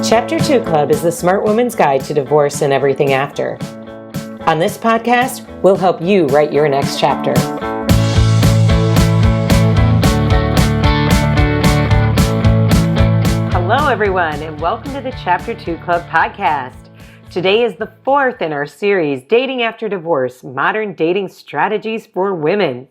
Chapter 2 Club is the smart woman's guide to divorce and everything after. On this podcast, we'll help you write your next chapter. Hello, everyone, and welcome to the Chapter 2 Club podcast. Today is the fourth in our series, Dating After Divorce, Modern Dating Strategies for Women.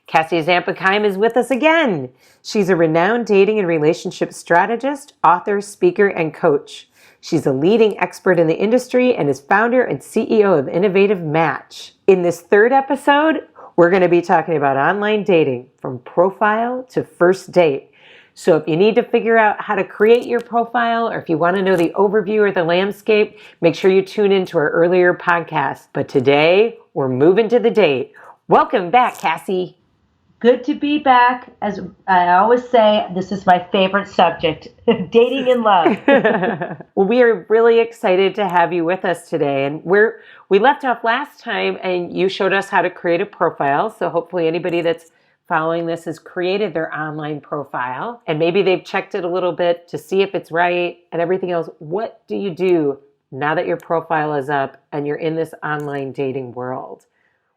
Cassie Zampekheim is with us again. She's a renowned dating and relationship strategist, author, speaker, and coach. She's a leading expert in the industry and is founder and CEO of Innovative Match. In this third episode, we're going to be talking about online dating from profile to first date. So if you need to figure out how to create your profile or if you want to know the overview or the landscape, make sure you tune into our earlier podcast. But today, we're moving to the date. Welcome back, Cassie. Good to be back. As I always say, this is my favorite subject, dating and love. Well, we are really excited to have you with us today. And we left off last time and you showed us how to create a profile. So hopefully anybody that's following this has created their online profile and maybe they've checked it a little bit to see if it's right and everything else. What do you do now that your profile is up and you're in this online dating world?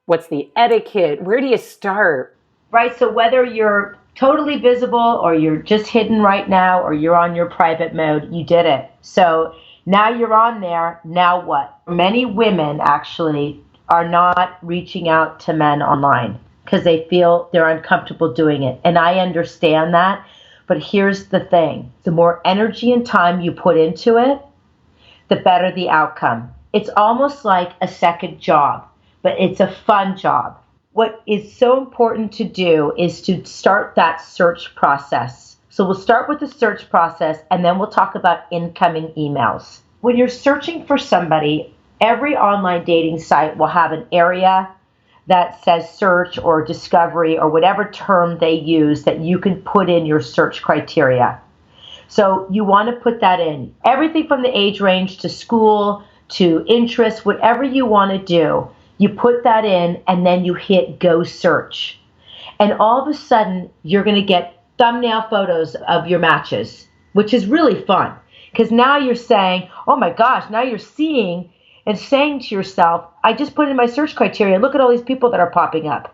What's the etiquette? Where do you start? Right, so whether you're totally visible or you're just hidden right now or you're on your private mode, you did it. So now you're on there, now what? Many women actually are not reaching out to men online because they feel they're uncomfortable doing it. And I understand that, but here's the thing. The more energy and time you put into it, the better the outcome. It's almost like a second job, but it's a fun job. What is so important to do is to start that search process. So we'll start with the search process and then we'll talk about incoming emails. When you're searching for somebody, every online dating site will have an area that says search or discovery or whatever term they use that you can put in your search criteria. So you want to put that in. Everything from the age range to school to interest, whatever you want to do. You put that in and then you hit go search. And all of a sudden, you're going to get thumbnail photos of your matches, which is really fun. Because now you're saying, oh my gosh, now you're seeing and saying to yourself, I just put in my search criteria. Look at all these people that are popping up.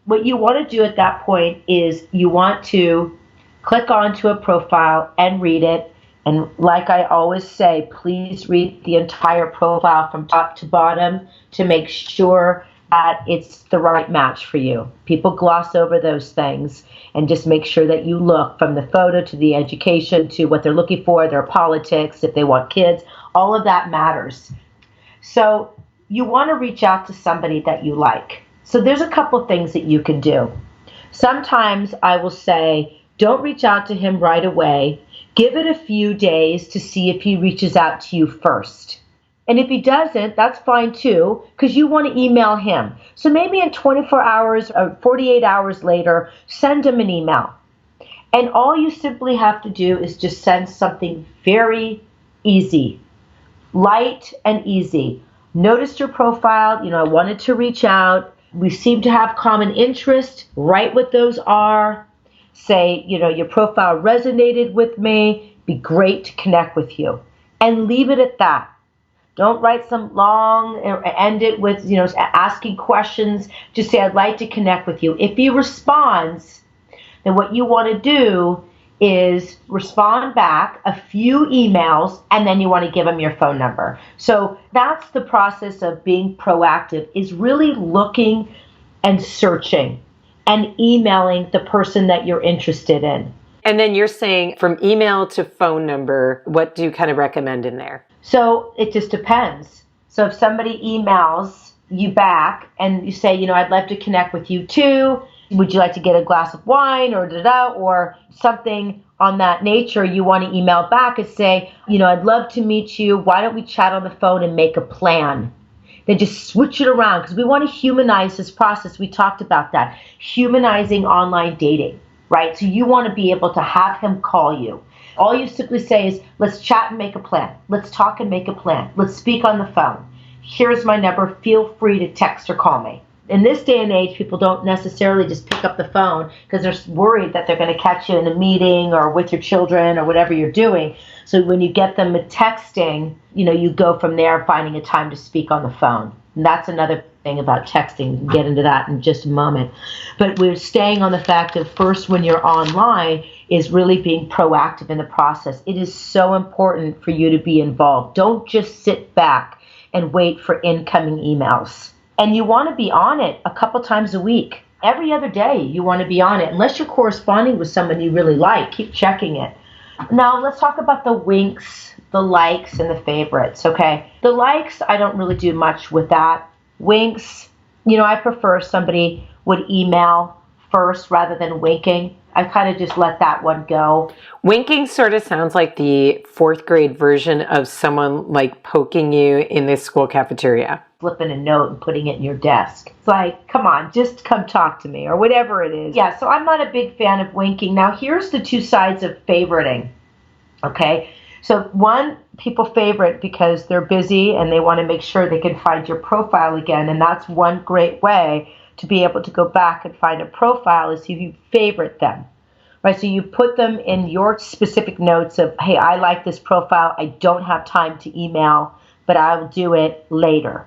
What you want to do at that point is you want to click onto a profile and read it. And like I always say, please read the entire profile from top to bottom to make sure that it's the right match for you. People gloss over those things and just make sure that you look from the photo to the education to what they're looking for, their politics, if they want kids, all of that matters. So you want to reach out to somebody that you like. So there's a couple things that you can do. Sometimes I will say, don't reach out to him right away. Give it a few days to see if he reaches out to you first. And if he doesn't, that's fine too, because you want to email him. So maybe in 24 hours or 48 hours later, send him an email. And all you simply have to do is just send something very easy, light and easy. Noticed your profile, I wanted to reach out. We seem to have common interest. Write what those are. Say, your profile resonated with me. Be great to connect with you. And leave it at that. Don't write some long, end it with, asking questions. Just say, I'd like to connect with you. If he responds, then what you want to do is respond back a few emails, and then you want to give him your phone number. So that's the process of being proactive, is really looking and searching and emailing the person that you're interested in. And then you're saying from email to phone number, what do you kind of recommend in there? So it just depends. So if somebody emails you back and you say, I'd love to connect with you too. Would you like to get a glass of wine or something on that nature? You want to email back and say, I'd love to meet you. Why don't we chat on the phone and make a plan? Then just switch it around because we want to humanize this process. We talked about that. Humanizing online dating, right? So you want to be able to have him call you. All you simply say is, let's chat and make a plan. Let's talk and make a plan. Let's speak on the phone. Here's my number. Feel free to text or call me. In this day and age, people don't necessarily just pick up the phone because they're worried that they're going to catch you in a meeting or with your children or whatever you're doing. So when you get them texting, you go from there finding a time to speak on the phone. And that's another thing about texting. We'll get into that in just a moment. But we're staying on the fact of first, when you're online, is really being proactive in the process. It is so important for you to be involved. Don't just sit back and wait for incoming emails. And you want to be on it a couple times a week. Every other day you want to be on it. Unless you're corresponding with someone you really like, keep checking it. Now let's talk about the winks, the likes, and the favorites, okay? The likes, I don't really do much with that. Winks, I prefer somebody would email first rather than winking. I kind of just let that one go. Winking sort of sounds like the fourth grade version of someone like poking you in the school cafeteria. Flipping a note and putting it in your desk. It's like, come on, just come talk to me or whatever it is. Yeah, so I'm not a big fan of winking. Now, here's the two sides of favoriting, okay? So one, people favorite because they're busy and they want to make sure they can find your profile again. And that's one great way to be able to go back and find a profile is if you favorite them, right? So you put them in your specific notes of, hey, I like this profile. I don't have time to email, but I will do it later.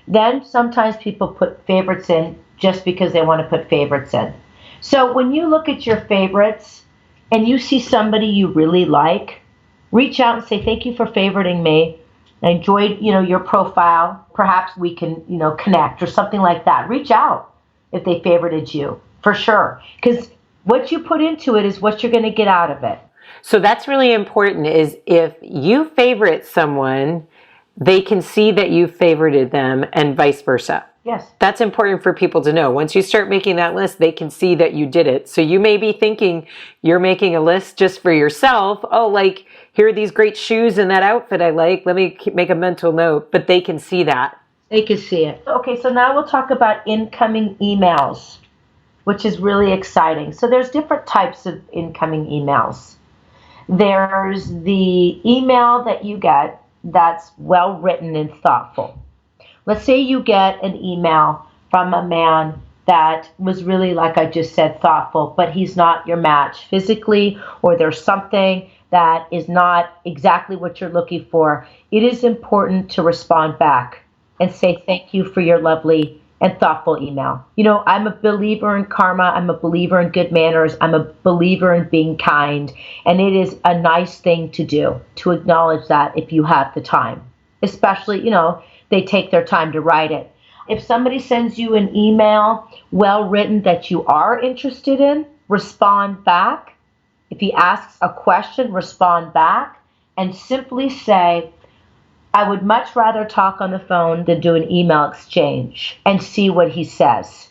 Then sometimes people put favorites in just because they want to put favorites in. So when you look at your favorites and you see somebody you really like, reach out and say, thank you for favoriting me. I enjoyed, your profile. Perhaps we can, connect or something like that. Reach out if they favorited you, for sure. Because what you put into it is what you're going to get out of it. So that's really important is if you favorite someone, they can see that you favorited them and vice versa. Yes. That's important for people to know. Once you start making that list, they can see that you did it. So you may be thinking you're making a list just for yourself. Oh, like, here are these great shoes and that outfit I like. Let me make a mental note. But they can see that. They can see it. Okay, so now we'll talk about incoming emails, which is really exciting. So there's different types of incoming emails. There's the email that you get that's well written and thoughtful. Let's say you get an email from a man that was really, like I just said, thoughtful, but he's not your match physically, or there's something that is not exactly what you're looking for. It is important to respond back and say thank you for your lovely and thoughtful email. I'm a believer in karma. I'm a believer in good manners. I'm a believer in being kind. And it is a nice thing to do, to acknowledge that if you have the time. Especially, they take their time to write it. If somebody sends you an email well written that you are interested in, respond back. If he asks a question, respond back and simply say, I would much rather talk on the phone than do an email exchange, and see what he says.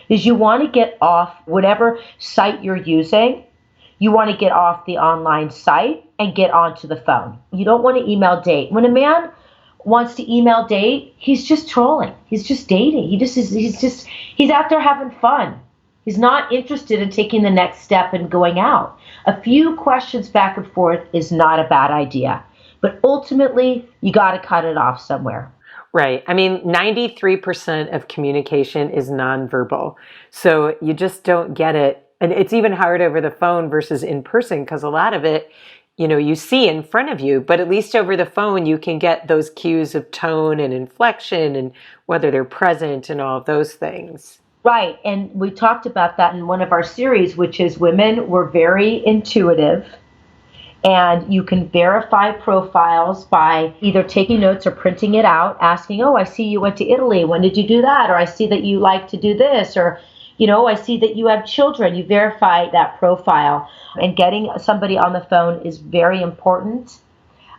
Because you want to get off whatever site you're using. You want to get off the online site and get onto the phone. You don't want to email date. When a man wants to email date, he's just trolling. He's just dating. He's out there having fun. He's not interested in taking the next step and going out. A few questions back and forth is not a bad idea. But ultimately, you got to cut it off somewhere. Right. I mean, 93% of communication is nonverbal. So you just don't get it. And it's even hard over the phone versus in person because a lot of it, you see in front of you, but at least over the phone, you can get those cues of tone and inflection and whether they're present and all of those things. Right. And we talked about that in one of our series, which is women were very intuitive. And you can verify profiles by either taking notes or printing it out, asking, oh, I see you went to Italy. When did you do that? Or I see that you like to do this. Or, I see that you have children. You verify that profile. And getting somebody on the phone is very important.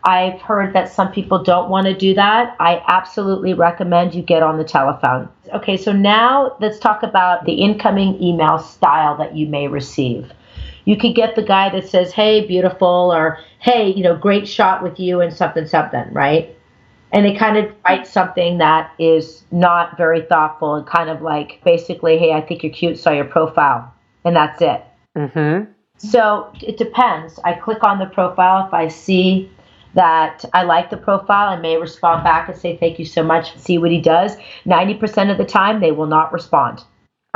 I've heard that some people don't want to do that. I absolutely recommend you get on the telephone. Okay, so now let's talk about the incoming email style that you may receive. You could get the guy that says, hey, beautiful, or hey, great shot with you and something, right? And they kind of write something that is not very thoughtful and kind of like basically, hey, I think you're cute, saw your profile. And that's it. Mm-hmm. So it depends. I click on the profile. If I see that I like the profile. I may respond back and say, thank you so much, see what he does. 90% of the time, they will not respond.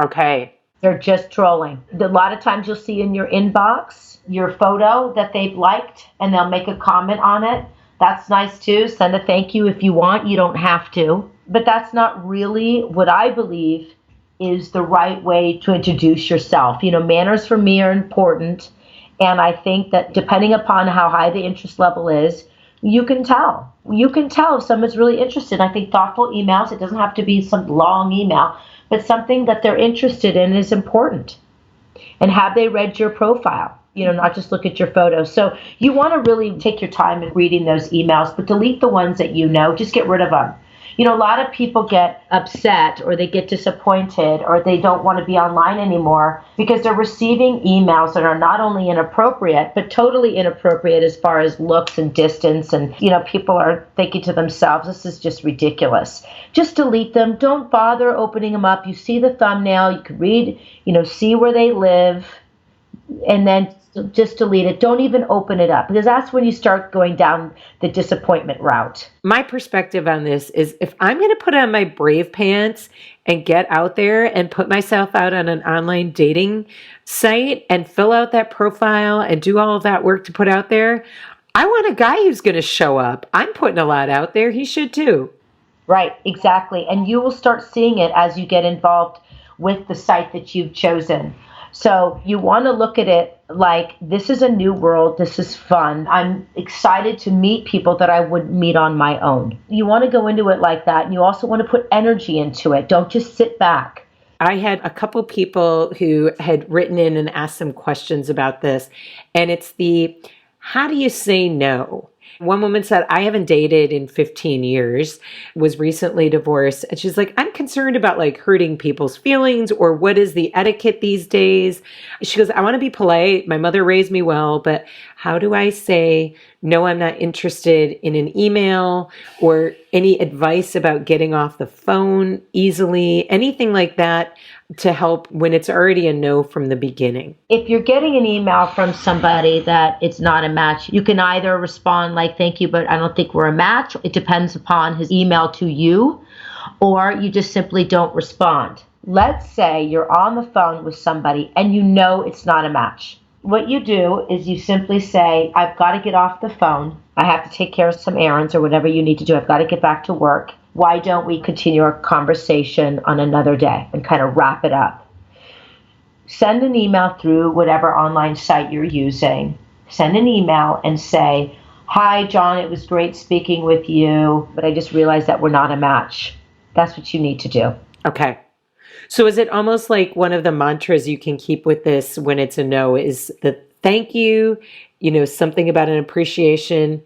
Okay. They're just trolling. A lot of times you'll see in your inbox your photo that they've liked, and they'll make a comment on it. That's nice too. Send a thank you if you want. You don't have to. But that's not really what I believe is the right way to introduce yourself. Manners for me are important. And I think that depending upon how high the interest level is, you can tell. You can tell if someone's really interested. I think thoughtful emails, it doesn't have to be some long email, but something that they're interested in is important. And have they read your profile? Not just look at your photos. So you want to really take your time in reading those emails, but delete the ones that just get rid of them. A lot of people get upset or they get disappointed or they don't want to be online anymore because they're receiving emails that are not only inappropriate, but totally inappropriate as far as looks and distance. And, people are thinking to themselves, this is just ridiculous. Just delete them. Don't bother opening them up. You see the thumbnail. You can read, see where they live, and then just delete it. Don't even open it up, because that's when you start going down the disappointment route. My perspective on this is, if I'm going to put on my brave pants and get out there and put myself out on an online dating site and fill out that profile and do all of that work to put out there, I want a guy who's going to show up. I'm putting a lot out there. He should too. Right, exactly. And you will start seeing it as you get involved with the site that you've chosen. So you want to look at it like, this is a new world. This is fun. I'm excited to meet people that I wouldn't meet on my own. You want to go into it like that. And you also want to put energy into it. Don't just sit back. I had a couple people who had written in and asked some questions about this. And it's how do you say no? One woman said, I haven't dated in 15 years, was recently divorced. And she's like, I'm concerned about hurting people's feelings, or what is the etiquette these days? She goes, I want to be polite. My mother raised me well, but how do I say, no, I'm not interested in an email, or any advice about getting off the phone easily, anything like that to help when it's already a no from the beginning? If you're getting an email from somebody that it's not a match, you can either respond like, thank you, but I don't think we're a match. It depends upon his email to you, or you just simply don't respond. Let's say you're on the phone with somebody and you know it's not a match. What you do is you simply say, I've got to get off the phone. I have to take care of some errands or whatever you need to do. I've got to get back to work. Why don't we continue our conversation on another day, and kind of wrap it up? Send an email through whatever online site you're using. Send an email and say, hi, John, it was great speaking with you, but I just realized that we're not a match. That's what you need to do. Okay. So is it almost like one of the mantras you can keep with this when it's a no is the thank you, something about an appreciation,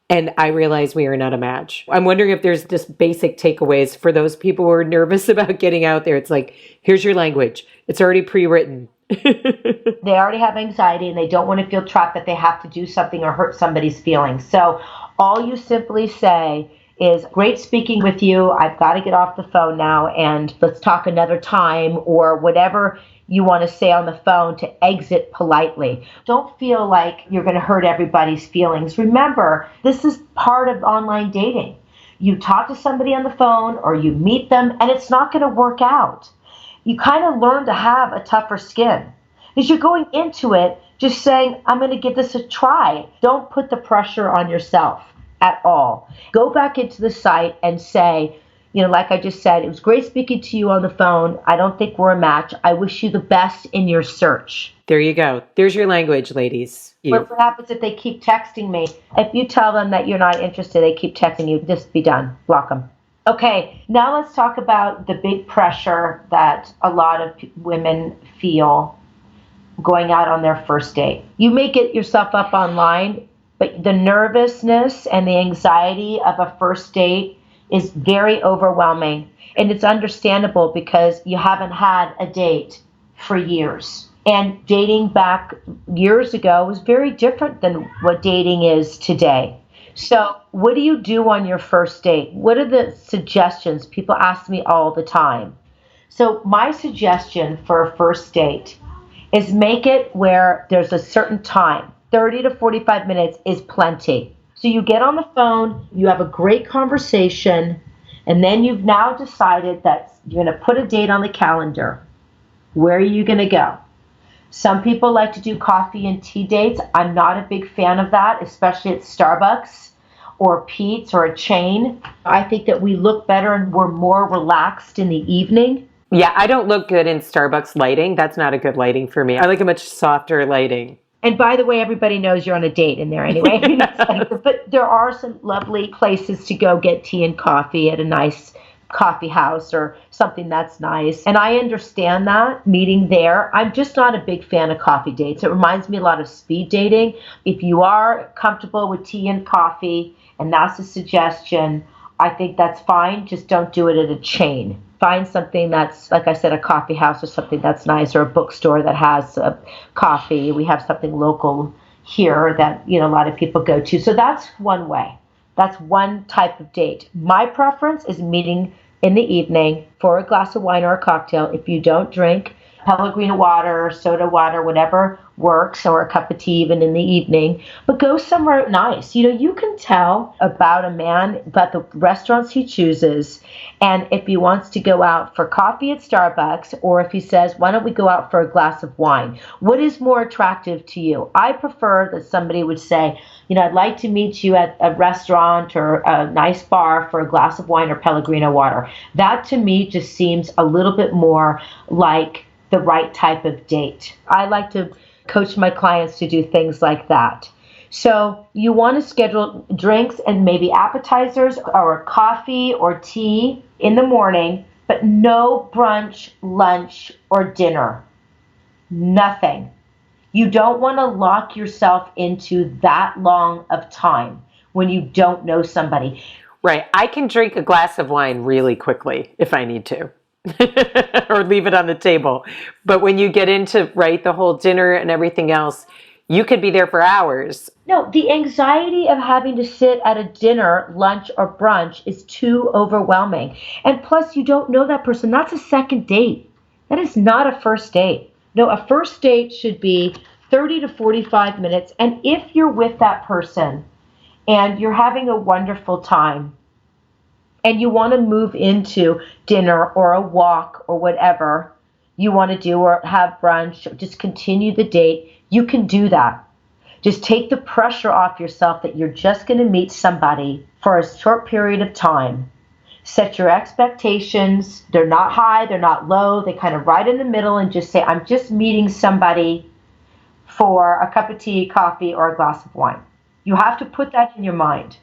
and I realize we are not a match? I'm wondering if there's just basic takeaways for those people who are nervous about getting out there. It's like, here's your language. It's already pre-written. They already have anxiety and they don't want to feel trapped that they have to do something or hurt somebody's feelings. So all you simply say is, great speaking with you. I've got to get off the phone now, and let's talk another time, or whatever you want to say on the phone to exit politely. Don't feel like you're going to hurt everybody's feelings. Remember, this is part of online dating. You talk to somebody on the phone or you meet them and it's not going to work out. You kind of learn to have a tougher skin because you're going into it just saying, I'm going to give this a try. Don't put the pressure on yourself at all. Go back into the site and say, like I just said, it was great speaking to you on the phone. I don't think we're a match. I wish you the best in your search. There you go. There's your language, ladies. What happens if they keep texting me? If you tell them that you're not interested, they keep texting you, just be done. Block them. Okay, now let's talk about the big pressure that a lot of women feel going out on their first date. You may get yourself up online, but the nervousness and the anxiety of a first date is very overwhelming. And it's understandable because you haven't had a date for years. And dating back years ago was very different than what dating is today. So what do you do on your first date? What are the suggestions? People ask me all the time. So my suggestion for a first date is make it where there's a certain time. 30 to 45 minutes is plenty. So you get on the phone, you have a great conversation, and then you've now decided that you're going to put a date on the calendar. Where are you going to go? Some people like to do coffee and tea dates. I'm not a big fan of that, especially at Starbucks or Pete's or a chain. I think that we look better and we're more relaxed in the evening. Yeah, I don't look good in Starbucks lighting. That's not a good lighting for me. I like a much softer lighting. And by the way, everybody knows you're on a date in there anyway. But there are some lovely places to go get tea and coffee at a nice coffee house or something that's nice. And I understand that meeting there. I'm just not a big fan of coffee dates. It reminds me a lot of speed dating. If you are comfortable with tea and coffee, and that's a suggestion, I think that's fine. Just don't do it at a chain. Find something that's, like I said, a coffee house or something that's nice, or a bookstore that has coffee. We have something local here that, a lot of people go to. So that's one way. That's one type of date. My preference is meeting in the evening for a glass of wine or a cocktail. If you don't drink, Pellegrino water, soda water, whatever works, or a cup of tea even in the evening. But go somewhere nice. You can tell about a man, about the restaurants he chooses, and if he wants to go out for coffee at Starbucks, or if he says, why don't we go out for a glass of wine? What is more attractive to you? I prefer that somebody would say, I'd like to meet you at a restaurant or a nice bar for a glass of wine or Pellegrino water. That to me just seems a little bit more like the right type of date. I like to coach my clients to do things like that. So you want to schedule drinks and maybe appetizers or coffee or tea in the morning, but no brunch, lunch, or dinner. Nothing. You don't want to lock yourself into that long of time when you don't know somebody. Right. I can drink a glass of wine really quickly if I need to. Or leave it on the table. But when you get into, the whole dinner and everything else, you could be there for hours. No, the anxiety of having to sit at a dinner, lunch, or brunch is too overwhelming. And plus, you don't know that person. That's a second date. That is not a first date. No, a first date should be 30 to 45 minutes. And if you're with that person and you're having a wonderful time, and you want to move into dinner or a walk or whatever you want to do, or have brunch, or just continue the date, you can do that. Just take the pressure off yourself that you're just going to meet somebody for a short period of time. Set your expectations. They're not high, they're not low, they kind of right in the middle, and just say, I'm just meeting somebody for a cup of tea, coffee, or a glass of wine. You have to put that in your mind.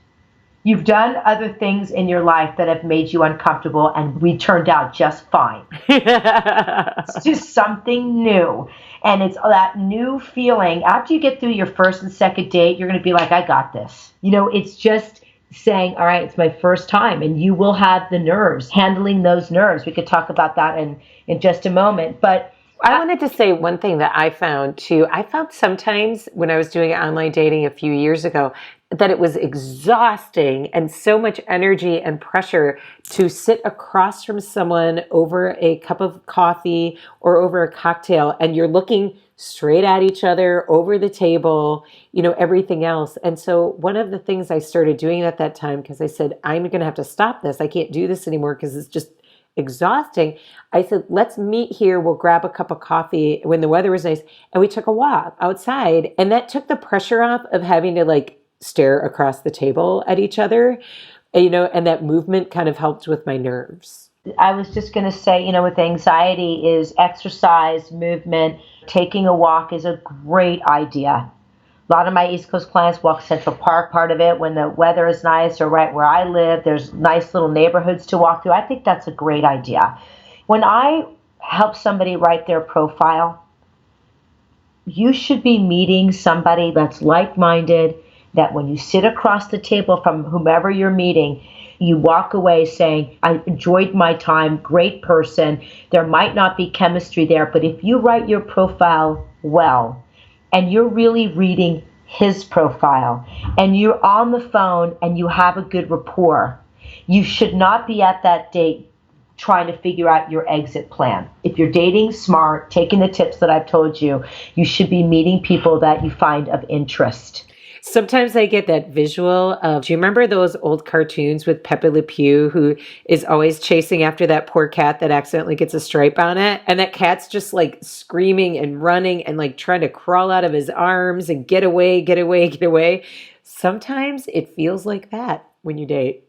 You've done other things in your life that have made you uncomfortable, and we turned out just fine. It's just something new. And it's that new feeling. After you get through your first and second date, you're going to be like, I got this. It's just saying, all right, it's my first time. And you will have the nerves, handling those nerves. We could talk about that in just a moment. But I wanted to say one thing that I found too. I found sometimes when I was doing online dating a few years ago that it was exhausting and so much energy and pressure to sit across from someone over a cup of coffee or over a cocktail, and you're looking straight at each other over the table, everything else. And so one of the things I started doing at that time, because I said, I'm going to have to stop this. I can't do this anymore because it's just exhausting. I said, let's meet here. We'll grab a cup of coffee when the weather was nice. And we took a walk outside, and that took the pressure off of having to stare across the table at each other, and that movement kind of helped with my nerves. I was just going to say, with anxiety is exercise, movement, taking a walk is a great idea. A lot of my East Coast clients walk Central Park, part of it when the weather is nice, or right where I live, there's nice little neighborhoods to walk through. I think that's a great idea. When I help somebody write their profile, you should be meeting somebody that's like-minded, that when you sit across the table from whomever you're meeting, you walk away saying, I enjoyed my time, great person. There might not be chemistry there, but if you write your profile well, and you're really reading his profile, and you're on the phone and you have a good rapport, you should not be at that date trying to figure out your exit plan. If you're dating smart, taking the tips that I've told you, you should be meeting people that you find of interest. Sometimes I get that visual of, do you remember those old cartoons with Pepe Le Pew, who is always chasing after that poor cat that accidentally gets a stripe on it? And that cat's just like screaming and running and like trying to crawl out of his arms and get away, get away, get away. Sometimes it feels like that when you date.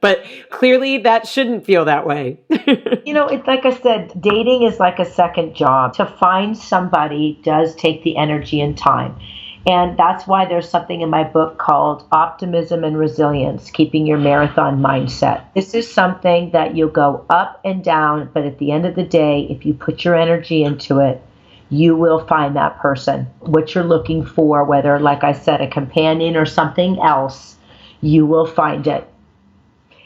But clearly that shouldn't feel that way. It's like I said, dating is like a second job. To find somebody does take the energy and time. And that's why there's something in my book called Optimism and Resilience, Keeping Your Marathon Mindset. This is something that you'll go up and down, but at the end of the day, if you put your energy into it, you will find that person. What you're looking for, whether, like I said, a companion or something else, you will find it.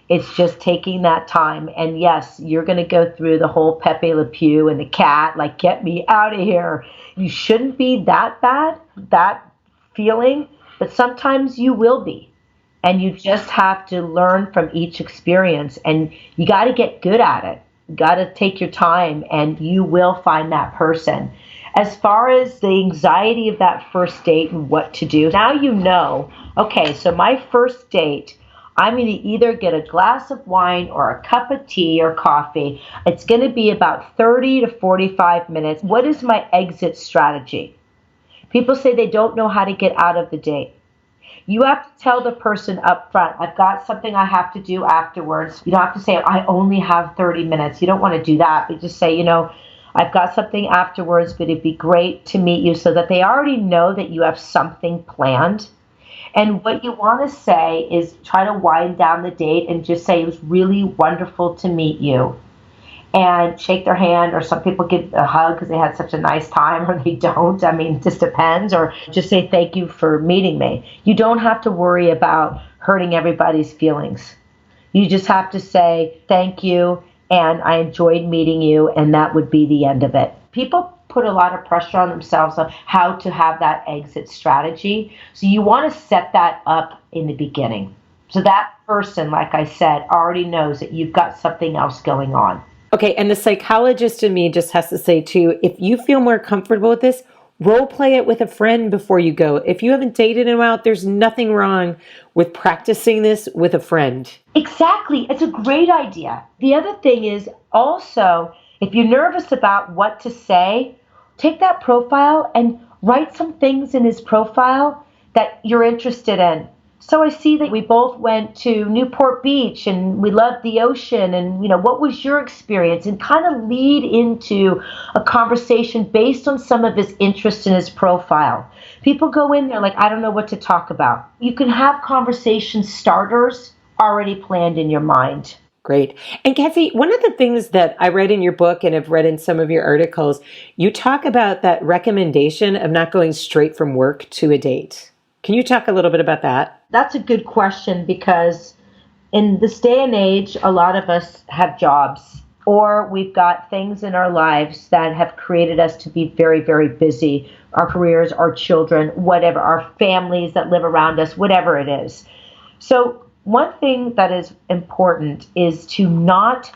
It's just taking that time. And yes, you're going to go through the whole Pepe Le Pew and the cat, like, get me out of here. You shouldn't be that bad, that feeling, but sometimes you will be. And you just have to learn from each experience. And you got to get good at it. You got to take your time, and you will find that person. As far as the anxiety of that first date and what to do, now you know, okay, so my first date, I'm going to either get a glass of wine or a cup of tea or coffee. It's going to be about 30 to 45 minutes. What is my exit strategy? People say they don't know how to get out of the date. You have to tell the person up front, I've got something I have to do afterwards. You don't have to say, I only have 30 minutes. You don't want to do that. But just say, I've got something afterwards, but it'd be great to meet you, so that they already know that you have something planned. And what you want to say is try to wind down the date and just say, it was really wonderful to meet you. And shake their hand, or some people give a hug because they had such a nice time, or they don't. I mean, it just depends. Or just say, thank you for meeting me. You don't have to worry about hurting everybody's feelings. You just have to say, thank you, and I enjoyed meeting you, and that would be the end of it. People put a lot of pressure on themselves on how to have that exit strategy. So you want to set that up in the beginning. So that person, like I said, already knows that you've got something else going on. Okay, and the psychologist in me just has to say too, if you feel more comfortable with this, role play it with a friend before you go. If you haven't dated in a while, there's nothing wrong with practicing this with a friend. Exactly. It's a great idea. The other thing is also, if you're nervous about what to say, take that profile and write some things in his profile that you're interested in. So I see that we both went to Newport Beach and we loved the ocean, and what was your experience, and kind of lead into a conversation based on some of his interests in his profile. People go in there like, I don't know what to talk about. You can have conversation starters already planned in your mind. Great. And Cassie, one of the things that I read in your book and have read in some of your articles, you talk about that recommendation of not going straight from work to a date. Can you talk a little bit about that? That's a good question, because in this day and age, a lot of us have jobs, or we've got things in our lives that have created us to be very, very busy. Our careers, our children, whatever, our families that live around us, whatever it is. So one thing that is important is to not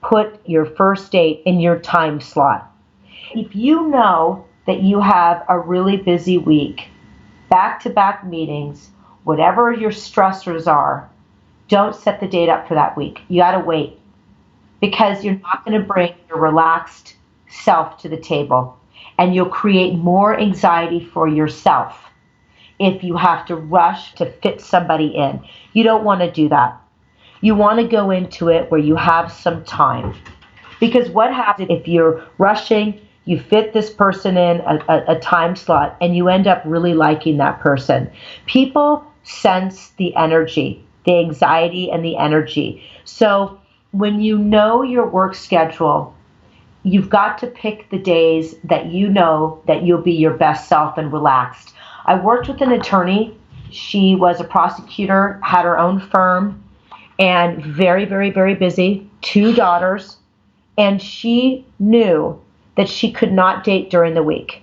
put your first date in your time slot. If you know that you have a really busy week, back-to-back meetings, whatever your stressors are, don't set the date up for that week. You got to wait, because you're not going to bring your relaxed self to the table, and you'll create more anxiety for yourself if you have to rush to fit somebody in. You don't want to do that. You want to go into it where you have some time, because what happens if you're rushing, you fit this person in a time slot, and you end up really liking that person. People sense the energy, the anxiety and the energy. So when you know your work schedule, you've got to pick the days that you know that you'll be your best self and relaxed. I worked with an attorney. She was a prosecutor, had her own firm, and very, very, very busy, 2 daughters, and she knew that she could not date during the week.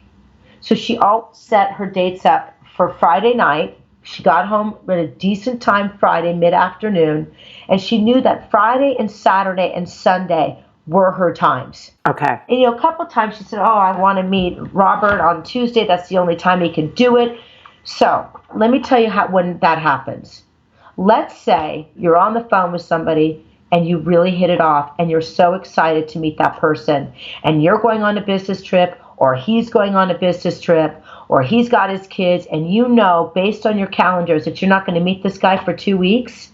So she always set her dates up for Friday night. She got home at a decent time Friday, mid-afternoon, and she knew that Friday and Saturday and Sunday were her times. Okay. And a couple of times she said, I want to meet Robert on Tuesday. That's the only time he can do it. So let me tell you how when that happens. Let's say you're on the phone with somebody and you really hit it off and you're so excited to meet that person and you're going on a business trip or he's going on a business trip or he's got his kids and you know based on your calendars that you're not going to meet this guy for 2 weeks.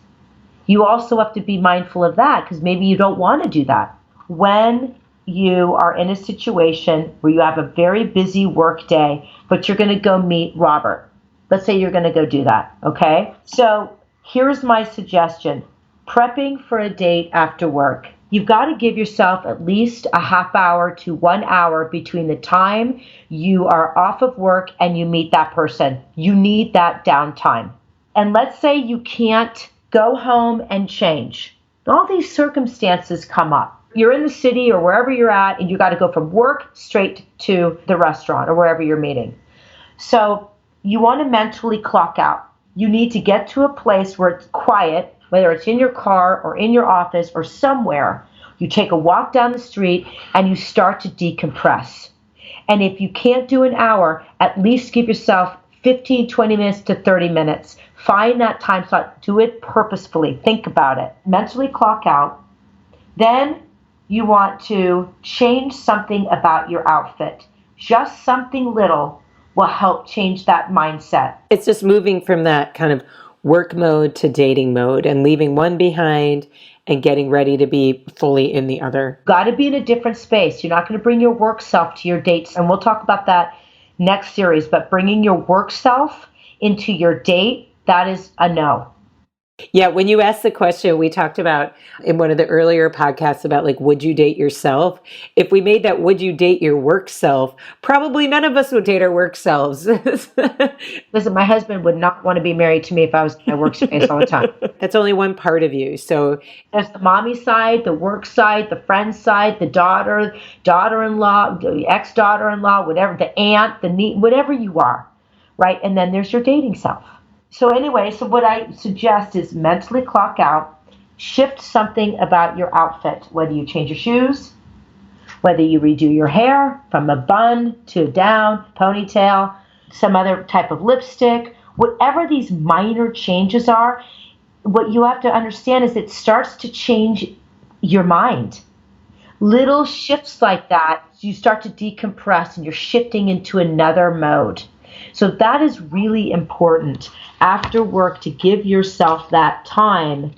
You also have to be mindful of that because maybe you don't want to do that. When you are in a situation where you have a very busy work day, but you're going to go meet Robert. Let's say you're going to go do that, okay? So here's my suggestion. Prepping for a date after work. You've got to give yourself at least a half hour to 1 hour between the time you are off of work and you meet that person. You need that downtime. And let's say you can't go home and change. All these circumstances come up. You're in the city or wherever you're at and you got to go from work straight to the restaurant or wherever you're meeting. So you want to mentally clock out. You need to get to a place where it's quiet, whether it's in your car or in your office or somewhere. You take a walk down the street and you start to decompress. And if you can't do an hour, at least give yourself 15, 20 minutes to 30 minutes. Find that time slot. Do it purposefully. Think about it. Mentally clock out. Then you want to change something about your outfit. Just something little will help change that mindset. It's just moving from that kind of work mode to dating mode and leaving one behind and getting ready to be fully in the other. Got to be in a different space. You're not going to bring your work self to your dates. And we'll talk about that next series. But bringing your work self into your date, that is a no. Yeah, when you asked the question, we talked about in one of the earlier podcasts about like, would you date yourself? If we made that, would you date your work self? Probably none of us would date our work selves. Listen, my husband would not want to be married to me if I was in my workspace all the time. That's only one part of you. So there's the mommy side, the work side, the friend side, the daughter, daughter-in-law, the ex-daughter-in-law, whatever, the aunt, the niece, whatever you are, right? And then there's your dating self. So anyway, so what I suggest is mentally clock out, shift something about your outfit, whether you change your shoes, whether you redo your hair from a bun to a down, ponytail, some other type of lipstick, whatever these minor changes are, what you have to understand is it starts to change your mind. Little shifts like that, you start to decompress and you're shifting into another mode. So that is really important after work to give yourself that time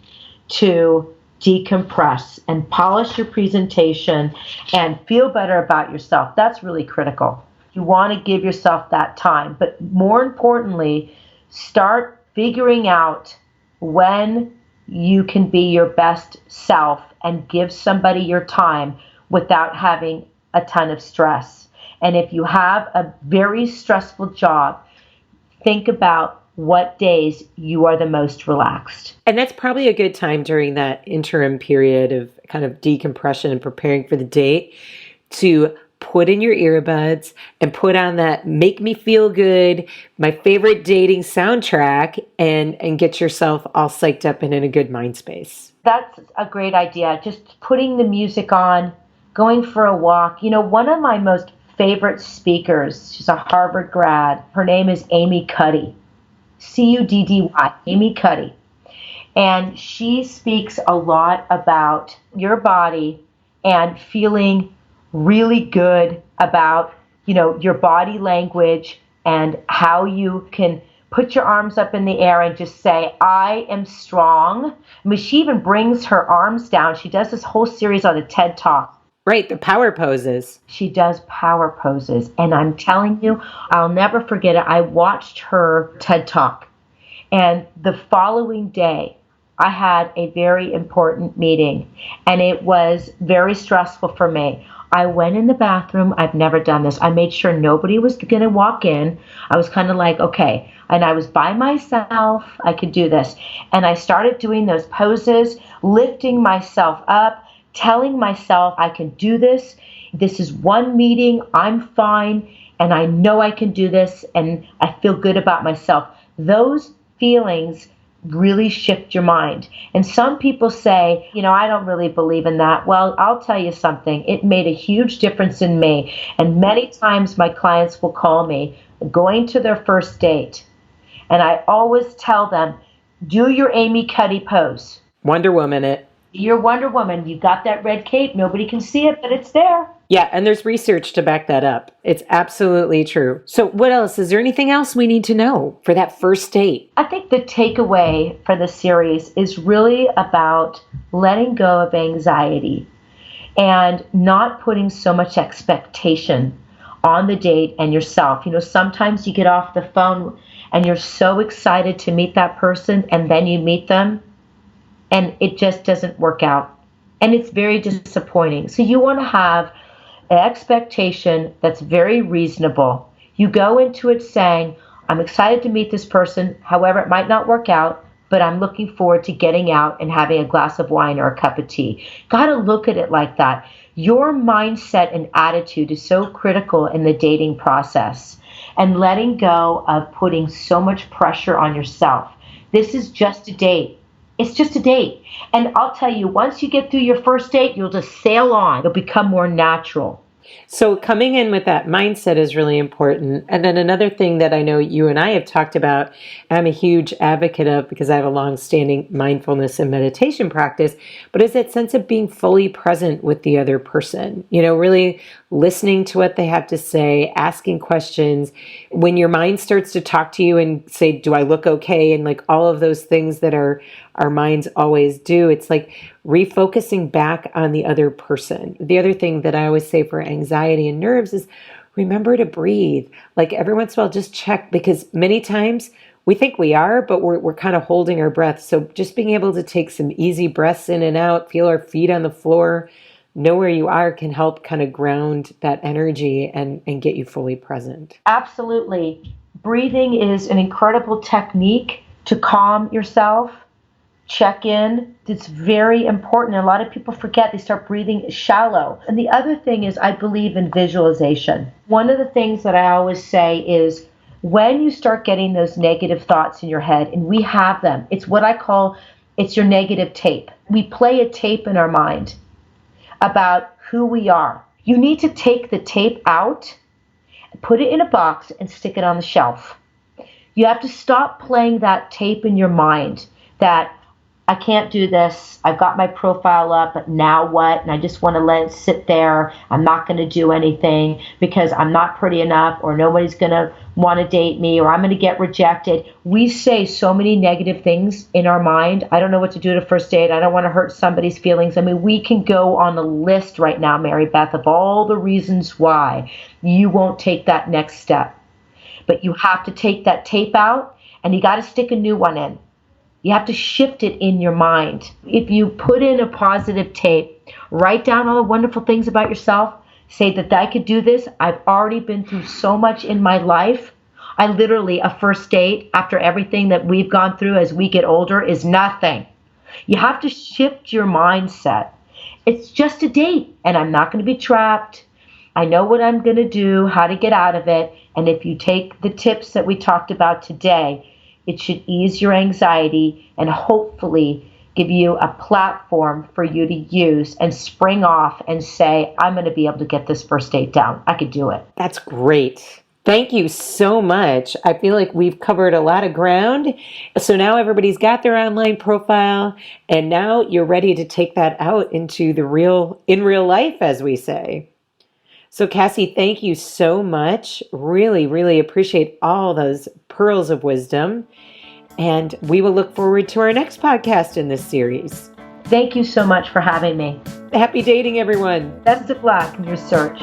to decompress and polish your presentation and feel better about yourself. That's really critical. You want to give yourself that time. But more importantly, start figuring out when you can be your best self and give somebody your time without having a ton of stress. And if you have a very stressful job, think about what days you are the most relaxed. And that's probably a good time during that interim period of kind of decompression and preparing for the date to put in your earbuds and put on that make me feel good, my favorite dating soundtrack, and get yourself all psyched up and in a good mind space. That's a great idea. Just putting the music on, going for a walk. You know, one of my most favorite speakers, she's a Harvard grad. Her name is Amy Cuddy, Cuddy, Amy Cuddy. And she speaks a lot about your body and feeling really good about, you know, your body language and how you can put your arms up in the air and just say, I am strong. I mean, she even brings her arms down. She does this whole series on a TED Talk. Right, the power poses. She does power poses. And I'm telling you, I'll never forget it. I watched her TED Talk. And the following day, I had a very important meeting. And it was very stressful for me. I went in the bathroom. I've never done this. I made sure nobody was going to walk in. I was kind of like, okay. And I was by myself. I could do this. And I started doing those poses, lifting myself up, telling myself I can do this. This is one meeting. I'm fine. And I know I can do this. And I feel good about myself. Those feelings really shift your mind. And some people say, you know, I don't really believe in that. Well, I'll tell you something. It made a huge difference in me. And many times my clients will call me going to their first date. And I always tell them, do your Amy Cuddy pose. Wonder Woman it. You're Wonder Woman. You got that red cape. Nobody can see it, but it's there. Yeah, and there's research to back that up. It's absolutely true. So what else? Is there anything else we need to know for that first date? I think the takeaway for the series is really about letting go of anxiety and not putting so much expectation on the date and yourself. Sometimes you get off the phone and you're so excited to meet that person, and then you meet them and it just doesn't work out. And it's very disappointing. So you want to have an expectation that's very reasonable. You go into it saying, I'm excited to meet this person. However, it might not work out, but I'm looking forward to getting out and having a glass of wine or a cup of tea. Got to look at it like that. Your mindset and attitude is so critical in the dating process, and letting go of putting so much pressure on yourself. This is just a date. It's just a date. And I'll tell you, once you get through your first date, you'll just sail on. It'll become more natural. So coming in with that mindset is really important. And then another thing that I know you and I have talked about, I'm a huge advocate of because I have a long-standing mindfulness and meditation practice, but is that sense of being fully present with the other person, really listening to what they have to say, asking questions. When your mind starts to talk to you and say, do I look okay? And like all of those things that our minds always do, it's like refocusing back on the other person. The other thing that I always say for anxiety and nerves is remember to breathe. Like every once in a while, just check, because many times we think we are, but we're kind of holding our breath. So just being able to take some easy breaths in and out, feel our feet on the floor, know where you are, can help kind of ground that energy and get you fully present. Absolutely. Breathing is an incredible technique to calm yourself. Check in. It's very important. A lot of people forget. They start breathing shallow. And the other thing is, I believe in visualization. One of the things that I always say is when you start getting those negative thoughts in your head, and we have them, it's what I call, it's your negative tape. We play a tape in our mind about who we are. You need to take the tape out, put it in a box, and stick it on the shelf. You have to stop playing that tape in your mind that I can't do this. I've got my profile up, but now what? And I just want to let it sit there. I'm not going to do anything because I'm not pretty enough, or nobody's going to want to date me, or I'm going to get rejected. We say so many negative things in our mind. I don't know what to do at a first date. I don't want to hurt somebody's feelings. I mean, we can go on a list right now, Mary Beth, of all the reasons why you won't take that next step. But you have to take that tape out, and you got to stick a new one in. You have to shift it in your mind. If you put in a positive tape, write down all the wonderful things about yourself, say that I could do this. I've already been through so much in my life. I literally, a first date after everything that we've gone through as we get older is nothing. You have to shift your mindset. It's just a date, and I'm not going to be trapped. I know what I'm going to do, how to get out of it. And if you take the tips that we talked about today, it should ease your anxiety and hopefully give you a platform for you to use and spring off and say, I'm going to be able to get this first date down. I could do it. That's great. Thank you so much. I feel like we've covered a lot of ground. So now everybody's got their online profile, and now you're ready to take that out into the in real life, as we say. So Cassie, thank you so much. Really, really appreciate all those pearls of wisdom. And we will look forward to our next podcast in this series. Thank you so much for having me. Happy dating, everyone. Best of luck in your search.